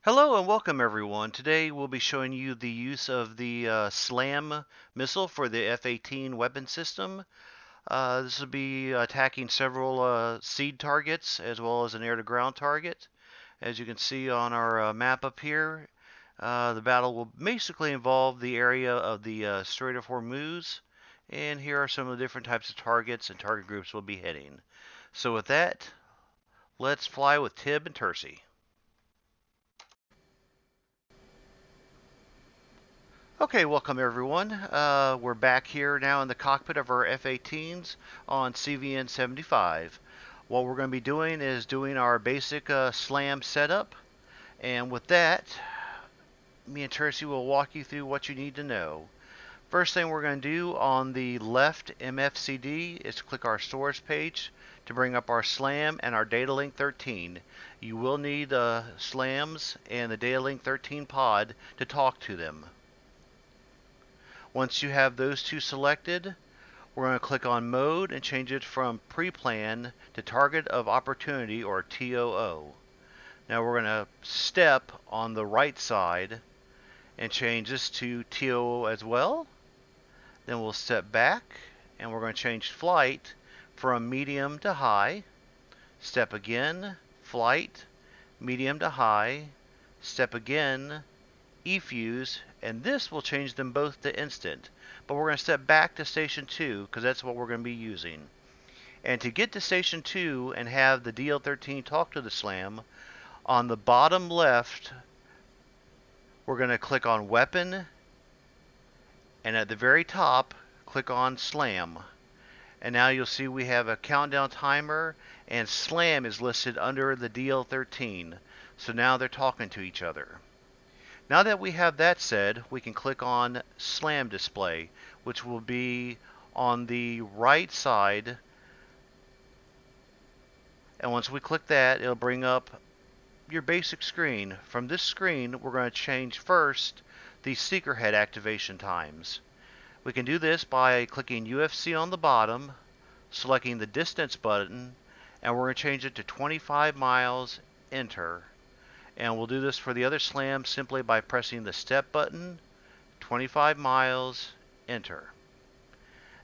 Hello and welcome everyone. Today we'll be showing you the use of the Slam missile for the F-18 weapon system. This will be attacking several seed targets as well as an air-to-ground target. As you can see on our map up here, the battle will basically involve the area of the Strait of Hormuz, and here are some of the different types of targets and target groups we'll be hitting. So with that, let's fly with Tib and Tersyi. Okay, welcome everyone. We're back here now in the cockpit of our F-18s on CVN 75. What we're going to be doing is doing our basic SLAM setup, and with that, me and Tersyi will walk you through what you need to know. First thing we're going to do on the left MFCD is click our storage page to bring up our SLAM and our data link 13. You will need SLAMs and the data link 13 pod to talk to them. Once you have those two selected, we're going to click on mode and change it from pre-plan to target of opportunity, or TOO. Now we're going to step on the right side and change this to TOO as well. Then we'll step back and we're going to change flight from medium to high. Step again, flight, medium to high. Step again, E-fuse, and this will change them both to instant. But we're going to step back to station 2 because that's what we're going to be using. And to get to station 2 and have the DL13 talk to the SLAM, on the bottom left, we're going to click on Weapon, and at the very top, click on SLAM. And now you'll see we have a countdown timer, and SLAM is listed under the DL13. So now they're talking to each other. Now that we have that said, we can click on SLAM display, which will be on the right side. And once we click that, it'll bring up your basic screen. From this screen, we're going to change first the seeker head activation times. We can do this by clicking UFC on the bottom, selecting the distance button, and we're going to change it to 25 miles, enter. And we'll do this for the other SLAM simply by pressing the step button, 25 miles, enter.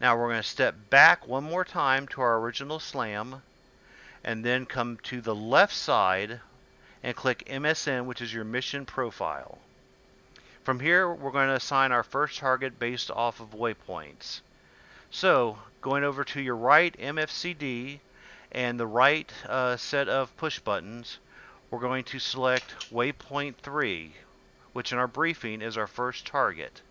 Now we're going to step back one more time to our original SLAM, and then come to the left side and click MSN, which is your mission profile. From here, we're going to assign our first target based off of waypoints. So, going over to your right MFCD and the right set of push buttons, we're going to select waypoint 3, which in our briefing is our first target.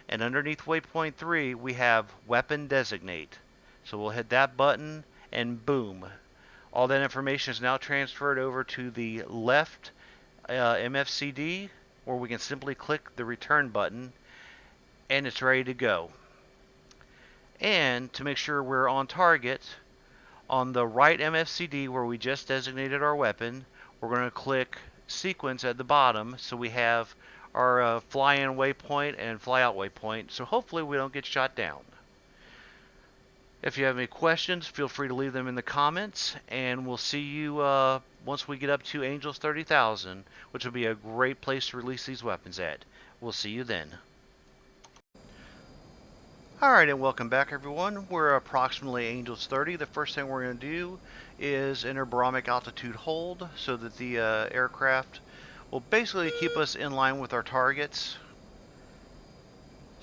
And underneath waypoint 3, we have weapon designate. So we'll hit that button and boom. All that information is now transferred over to the left MFCD, where we can simply click the return button and it's ready to go. And to make sure we're on target, on the right MFCD where we just designated our weapon, we're going to click sequence at the bottom so we have our fly-in waypoint and fly-out waypoint, so hopefully we don't get shot down. If you have any questions, feel free to leave them in the comments, and we'll see you once we get up to Angels 30,000, which will be a great place to release these weapons at. We'll see you then. Alright, and welcome back everyone. We're approximately Angels 30. The first thing we're going to do is enter barometric altitude hold so that the aircraft will basically keep us in line with our targets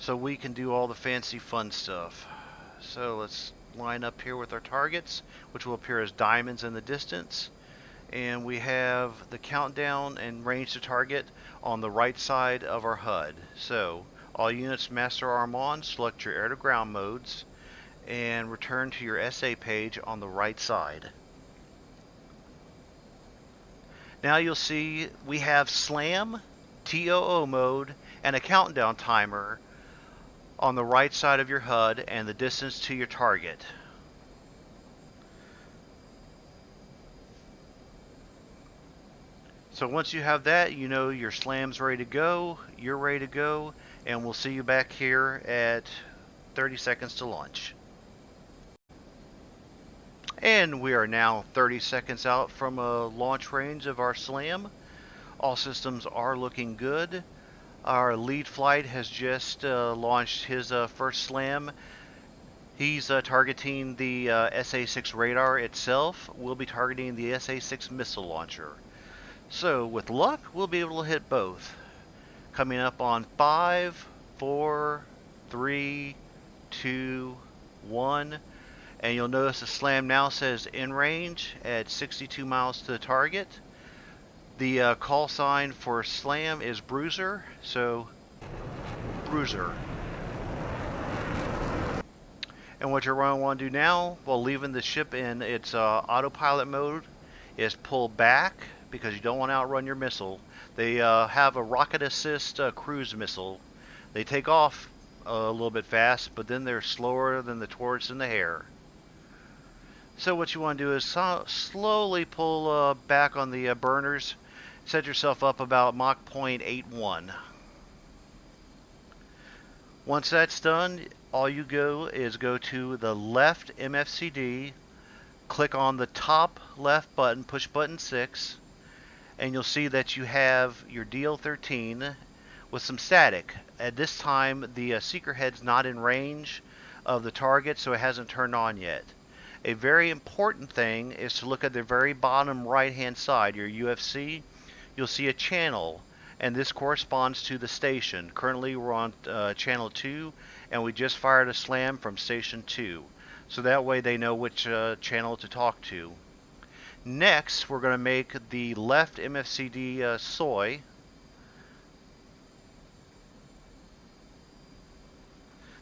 so we can do all the fancy fun stuff. So let's line up here with our targets, which will appear as diamonds in the distance. And we have the countdown and range to target on the right side of our HUD. So all units master arm on, select your air-to-ground modes, and return to your SA page on the right side. Now you'll see we have SLAM, TOO mode, and a countdown timer on the right side of your HUD and the distance to your target. So once you have that, you know your SLAM's ready to go, you're ready to go, and we'll see you back here at 30 seconds to launch. And we are now 30 seconds out from a launch range of our SLAM. All systems are looking good. Our lead flight has just launched his first slam. He's targeting the SA-6 radar itself. We'll be targeting the SA-6 missile launcher. So with luck, we'll be able to hit both. Coming up on 5, 4, 3, 2, 1. And you'll notice the slam now says in range at 62 miles to the target. The call sign for slam is Bruiser, so Bruiser. And what you're going to want to do now, while leaving the ship in its autopilot mode, is pull back because you don't want to outrun your missile. They have a rocket assist cruise missile. They take off a little bit fast, but then they're slower than the torch and the hare. So what you want to do is slowly pull back on the burners. Set yourself up about Mach 0.81. Once that's done, all you go to the left MFCD, click on the top left button, push button 6, and you'll see that you have your DL13 with some static. At this time, the seeker head's not in range of the target, so it hasn't turned on yet. A very important thing is to look at the very bottom right hand side, your UFC. You'll see a channel, and this corresponds to the station. Currently we're on channel 2, and we just fired a slam from station 2, so that way they know which channel to talk to. Next, we're going to make the left MFCD soy.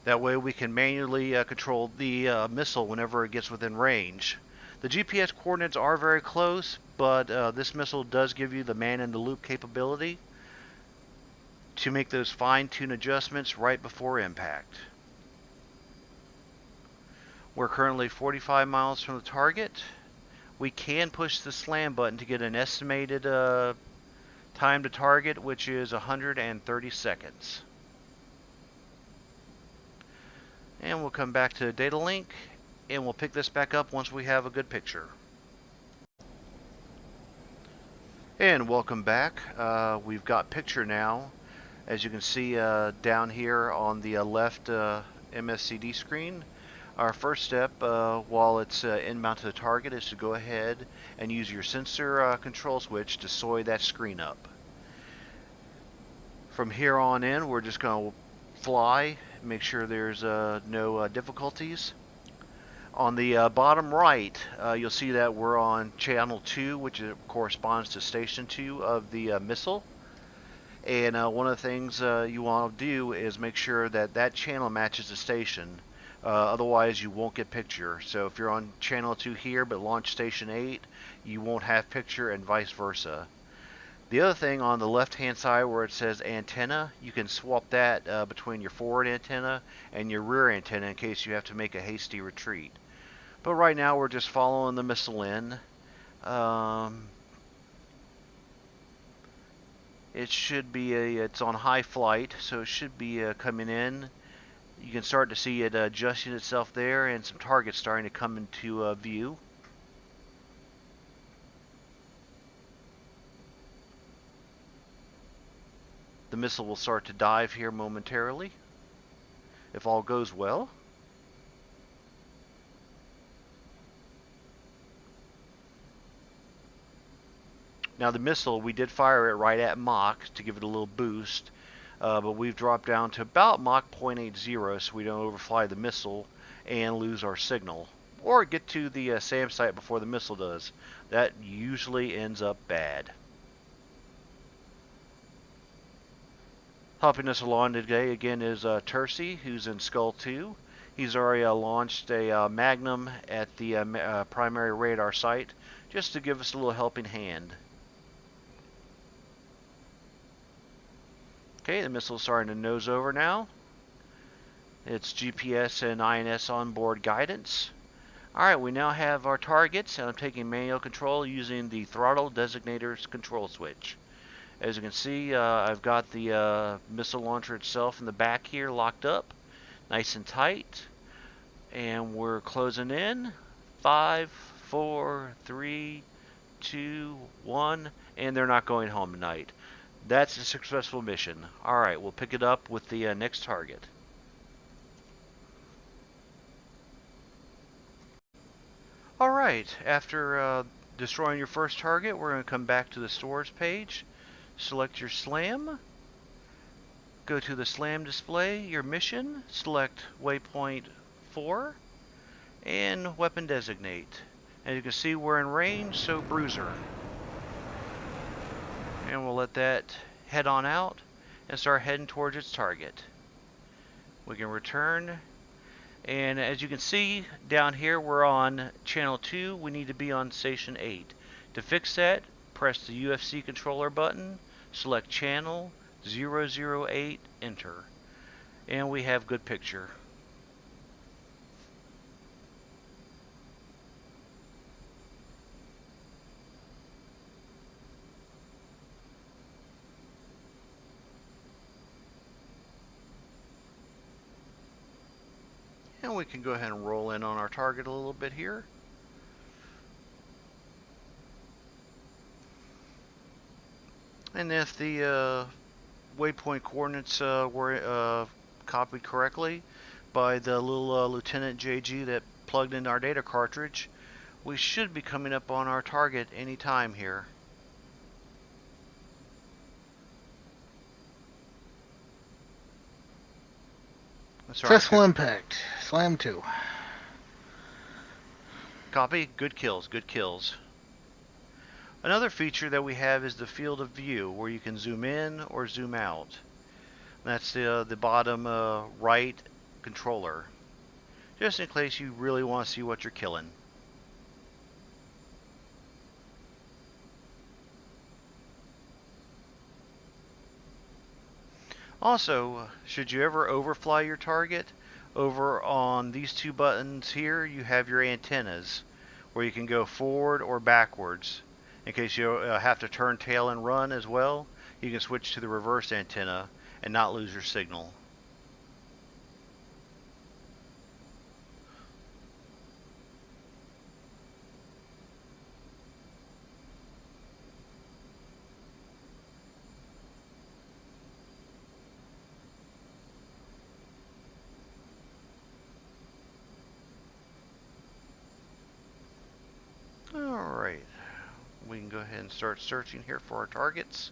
That way we can manually control the missile whenever it gets within range. The GPS coordinates are very close, but this missile does give you the man-in-the-loop capability to make those fine-tune adjustments right before impact. We're currently 45 miles from the target. We can push the slam button to get an estimated time to target, which is 130 seconds. And we'll come back to data link, and we'll pick this back up once we have a good picture. And welcome back. We've got picture now. As you can see down here on the left MSCD screen, our first step while it's inbound to the target is to go ahead and use your sensor control switch to soy that screen up. From here on in, we're just going to fly, make sure there's no difficulties. On the bottom right, you'll see that we're on channel 2, which corresponds to station 2 of the missile. And one of the things you want to do is make sure that that channel matches the station. Otherwise, you won't get picture. So if you're on channel 2 here but launch station 8, you won't have picture, and vice versa. The other thing on the left-hand side where it says antenna, you can swap that between your forward antenna and your rear antenna in case you have to make a hasty retreat. But right now we're just following the missile in. It should be it's on high flight, so it should be coming in. You can start to see it adjusting itself there, and some targets starting to come into view. The missile will start to dive here momentarily, if all goes well. Now the missile, we did fire it right at Mach to give it a little boost, but we've dropped down to about Mach 0.80 so we don't overfly the missile and lose our signal, or get to the SAM site before the missile does. That usually ends up bad. Helping us along today again is Tersyi, who's in Skull 2. He's already launched a Magnum at the primary radar site just to give us a little helping hand. Okay, the missile's starting to nose over now. It's GPS and INS onboard guidance. Alright, we now have our targets, and I'm taking manual control using the throttle designator's control switch. As you can see, I've got the missile launcher itself in the back here locked up, nice and tight. And we're closing in. 5, 4, 3, 2, 1, and they're not going home tonight. That's a successful mission. Alright, we'll pick it up with the next target. Alright, after destroying your first target, we're going to come back to the stores page, select your slam, go to the slam display, your mission, select waypoint 4, and weapon designate. As you can see, we're in range, so bruiser. And we'll let that head on out and start heading towards its target. We can return, and as you can see down here, we're on channel 2. We need to be on station 8. To fix that, press the UFC controller button, select channel 008, enter, and we have good picture. And we can go ahead and roll in on our target a little bit here. And if the waypoint coordinates were copied correctly by the little Lieutenant JG that plugged in our data cartridge, we should be coming up on our target any time here. Successful impact. Slam 2. Copy. Good kills. Good kills. Another feature that we have is the field of view, where you can zoom in or zoom out. That's the bottom right controller, just in case you really want to see what you're killing. Also, should you ever overfly your target, over on these two buttons here, you have your antennas, where you can go forward or backwards. In case you have to turn tail and run as well, you can switch to the reverse antenna and not lose your signal. Alright, we can go ahead and start searching here for our targets.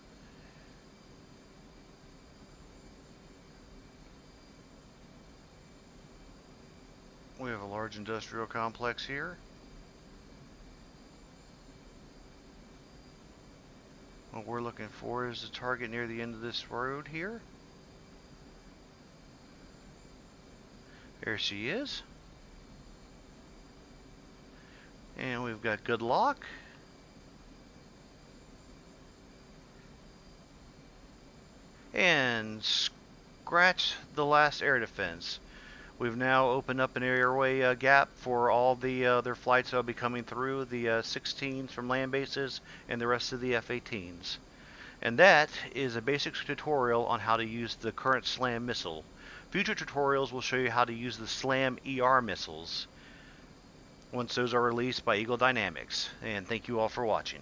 We have a large industrial complex here. What we're looking for is the target near the end of this road here. There she is. And we've got good lock. And scratch the last air defense. We've now opened up an airway gap for all the other flights that will be coming through, the 16s from land bases and the rest of the F-18s. And that is a basic tutorial on how to use the current SLAM missile. Future tutorials will show you how to use the SLAM ER missiles once those are released by Eagle Dynamics. And thank you all for watching.